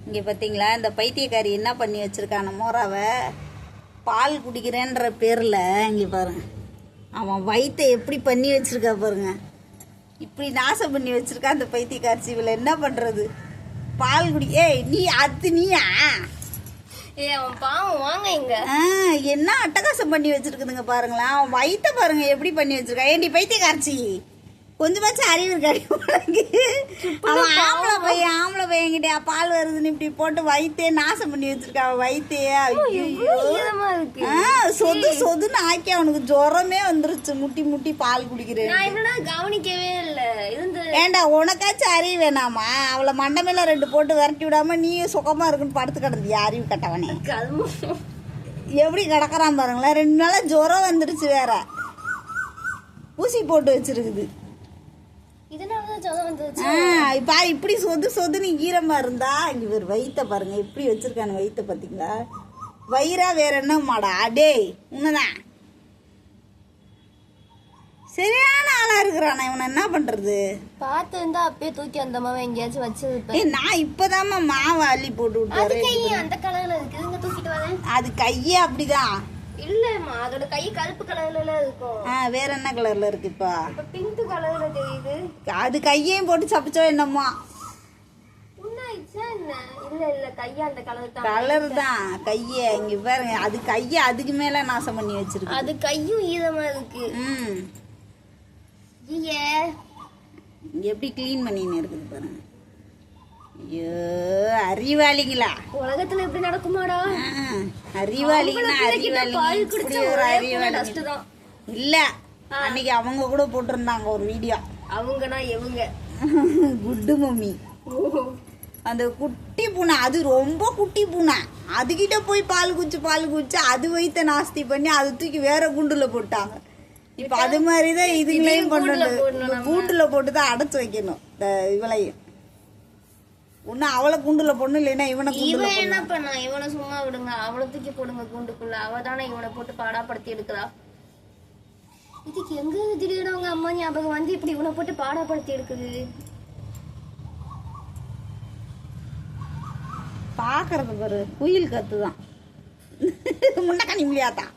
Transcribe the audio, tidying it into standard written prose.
இங்கே பார்த்தீங்களா இந்த பைத்தியக்காரி என்ன பண்ணி வச்சுருக்கான மோராவை பால் குடிக்கிறேன்ற பேரில் இங்கே பாருங்க அவன் வயிற்றை எப்படி பண்ணி வச்சுருக்கா பாருங்க. இப்படி நாசம் பண்ணி வச்சுருக்கா அந்த பைத்தியக்காரி. இவளை என்ன பண்ணுறது? பால் குடி நீ அது நீயா? அவன் பாவம் வாங்க இங்க. என்ன அட்டகாசம் பண்ணி வச்சிருக்குதுங்க பாருங்களேன். அவன் வயிற்ற பாருங்க எப்படி பண்ணி வச்சிருக்கா. ஏண்டி பைத்தியக்காரச்சி கொஞ்சமாச்சும் அறிவு இருக்காடி உனக்கு? அவன் ஆம்பளை பையன்கிட்ட பால் வருதுன்னு இப்படி போட்டு வயிற்றே நாசம் பண்ணி வச்சிருக்கா. அவன் வயிற்றையே சொது சொதுன்னு ஆக்கி அவனுக்கு ஜுரமே வந்துருச்சு. முட்டி முட்டி பால் குடிக்கிறேன். கவனிக்கவே இல்லை. ஏண்டா உனக்காச்சும் அறிவு வேணாமா? அவளை மண்டை மேல 2 போட்டு விரட்டி விடாம நீ சுகமா இருக்குன்னு படுத்து கிடந்தியா அறிவு கட்டவனே? எப்படி கிடக்குறான் பாருங்களேன். 2 நாளா ஜுரம் வந்துருச்சு. வேற ஊசி போட்டு வச்சிருக்குது. இப்படி சொது சொதுன்னு ஈரமா இருந்தா இங்க ஒரு வயிற்ற பாருங்க எப்படி வச்சிருக்கானு. வயிற்ற பாத்தீங்களா? வயிறா வேற என்ன மாடா? அடே உன்னதான் சரியான ஆளா இருக்கிறானா. இவனை என்ன பண்றது? பார்த்து இருந்தா அப்பயே தூக்கி அந்த மாவை எங்கேயாச்சும் வச்சு. நான் இப்பதாம்மா மாவை அள்ளி போட்டு விட்டு அந்த கலர்ல இருக்கு தூக்கிட்டு வரேன். அது கையே அப்படிதான். இல்லம்மா அதோட கை கருப்பு கலர்ல இருக்கும். வேற என்ன கலர்ல இருக்கு? இப்ப பிங்க் கலர்ல தெரியுது. அது கையையும் போட்டு சப்பிச்சோ என்னமோ. இல்ல கையா அந்த கலர் தான் கைய. இங்க பாருங்க அது கைய அதுக்கு மேல நாசம் பண்ணி வச்சிருக்கு. அது கையும் ஈரமா இருக்கு. எப்படி கிளீன் பண்ணின்னு இருக்குது பாருங்க. ஐயோ அறிவாளிங்களா? உலகத்துல எப்படி நடக்குமாடா? அறிவாளிங்களா? இல்ல அன்னைக்கு அவங்க கூட போட்டிருந்தாங்க ஒரு வீடியோ. அவங்கன்னா எவங்க? குட்டு மம்மி. அந்த குட்டி பூனை, அது ரொம்ப குட்டி பூனை. அதுகிட்ட போய் பால் குடிச்சு அது வைத்த நாஸ்தி பண்ணி அது தூக்கி வேற குண்டுல போட்டாங்க. இப்ப அது மாதிரிதான் இதுங்களையும் கொண்டு வந்து கூண்டுல போட்டுதான் அடைச்சு வைக்கணும். இவளையும் ஒண்ணு அவளை குண்டுல போடணும், இல்லைன்னா இவனை. இவன் என்ன பண்ணா? இவனை சும்மா விடுங்க, அவளை தூக்கி போடுங்க குண்டுக்குள்ள. அவ தானே இவனை போட்டு பாடாப்படுத்தி எடுக்கிறா. இதுக்கு எங்க திடீர்னு அவங்க அம்மா ஞாபகம் வந்து இப்படி இவனை போட்டு பாடாப்படுத்தி எடுக்குது? பாக்குறது பாரு குயில் கத்துதான். முன்னக்கா நிம்மதியாதான்.